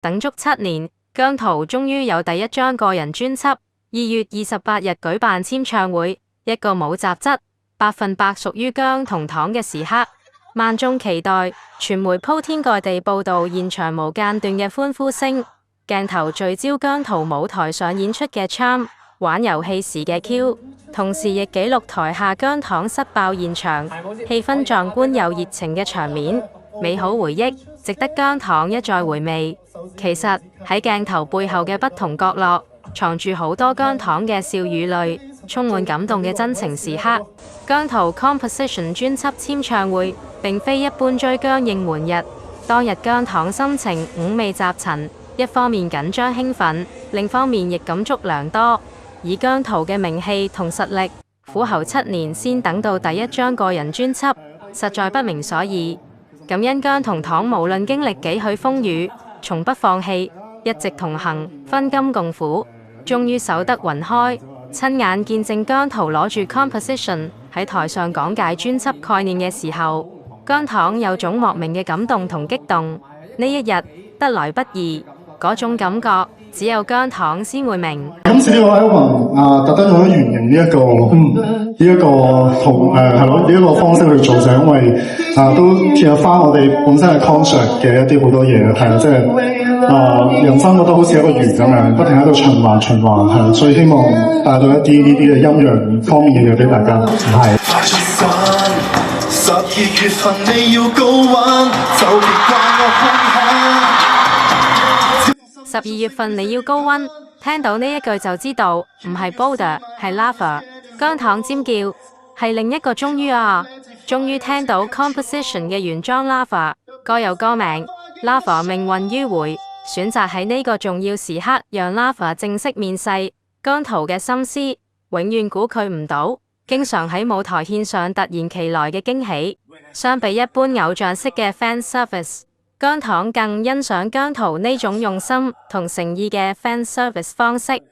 等足7年，姜濤終於有第一張個人專輯。2月28日舉辦簽唱會，一個冇雜質、100%屬於姜同糖嘅時刻，萬眾期待。傳媒鋪天蓋地報道現場無間斷嘅歡呼聲，鏡頭聚焦姜濤舞台上演出嘅 charm， 玩遊戲時嘅 Q， 同時亦記錄台下姜糖塞爆現場，氣氛壯觀又熱情嘅場面，美好回憶值得姜糖一再回味。其實喺鏡頭背後嘅不同角落，藏住好多姜糖嘅笑與淚，充滿感動嘅真情時刻。姜濤 Composition 專輯簽唱會並非一般追姜應援日，當日姜糖心情五味雜陳，一方面緊張興奮，另方面亦感觸良多。以姜濤嘅名氣同實力，苦候7年先等到第一張個人專輯，實在不明所以。感恩姜同糖無論經歷幾許風雨，從不放棄，一直同行，分甘共苦，終於守得雲開。親眼見證姜濤攞住 Composition 喺台上講解專輯概念嘅時候，姜糖有種莫名嘅感動同激動。呢一日得來不易，嗰種感覺只有姜糖先會明。今次呢個 album 特登用咗圓形呢一個方式去做，就係因為都結合翻我哋本身嘅 concept 嘅一啲好多嘢，係即係人生覺得好似一個圓咁樣，不停喺度循環，係所以希望帶到一啲呢啲嘅陰陽方面嘅嘢俾大家。係。12月份你要高溫，就別怪我空閒。12月份你要高溫，聽到呢一句就知道唔係 Boulder 係 Lava。姜糖尖叫，係另一個終於啊！終於聽到 Composition 嘅原裝 Lava， 歌有歌名 Lava 命運迂迴，選擇喺呢個重要時刻讓 Lava 正式面世。姜濤嘅心思永遠估佢唔到，經常喺舞台獻上突然其來嘅驚喜。相比一般偶像式嘅 fan service， 姜糖更欣賞姜濤呢種用心同誠意嘅 fan service 方式。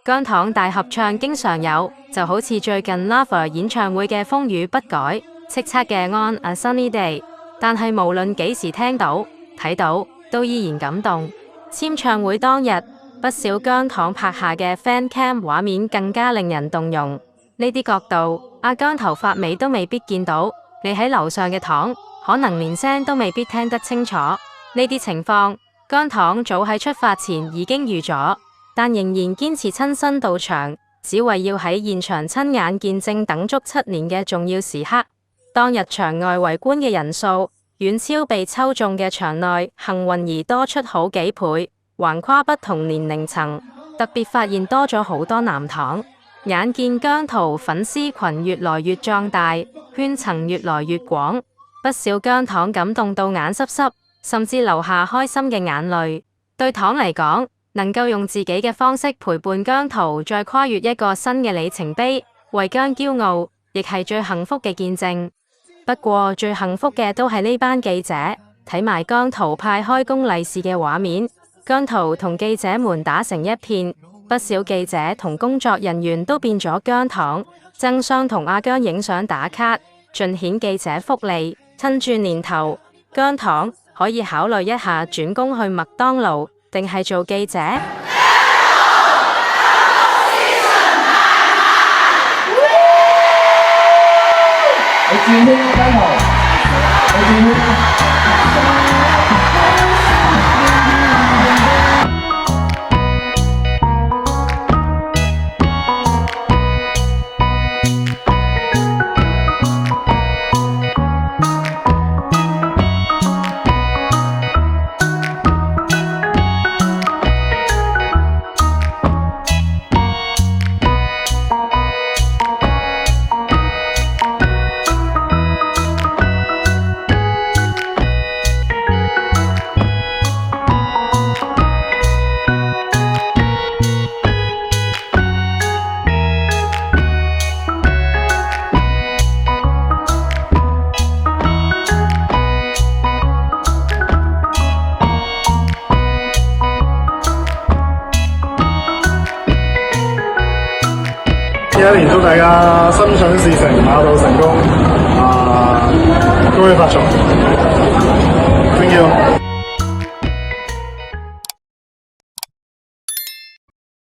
姜糖大合唱經常有，就好似最近 Lava 演唱會嘅風雨不改，叱咤嘅 On a Sunny Day， 但係無論幾時聽到、睇到，都依然感動。簽唱會當日，不少姜糖拍下嘅 Fan Cam 畫面更加令人動容。呢啲角度，阿姜頭髮尾都未必見到，你喺樓上嘅糖，可能連聲都未必聽得清楚。呢啲情況，姜糖早喺出發前已經預咗。但仍然堅持親身到場，只為要喺現場親眼見證等足7年嘅重要時刻。當日場外圍觀嘅人數遠超被抽中嘅場內幸運兒多出好幾倍，橫跨不同年齡層，特別發現多咗好多男糖。眼見姜濤粉絲群越來越壯大，圈層越來越廣，不少姜糖感動到眼濕濕，甚至流下開心嘅眼淚。對糖嚟講，能夠用自己嘅方式陪伴姜濤再跨越一個新嘅里程碑，為姜驕傲，亦係最幸福嘅見證。不過最幸福嘅都係呢班記者，睇埋姜濤派開工利是嘅畫面，姜濤同記者們打成一片，不少記者同工作人員都變咗姜糖，爭相同阿姜影相打卡，盡顯記者福利。趁住年頭，姜糖可以考慮一下轉工去麥當勞，定係做記者？你轉圈啦，姜濤，你轉圈啦。嘅一年，祝大家心想事成，馬到成功，恭喜發財。Thank you。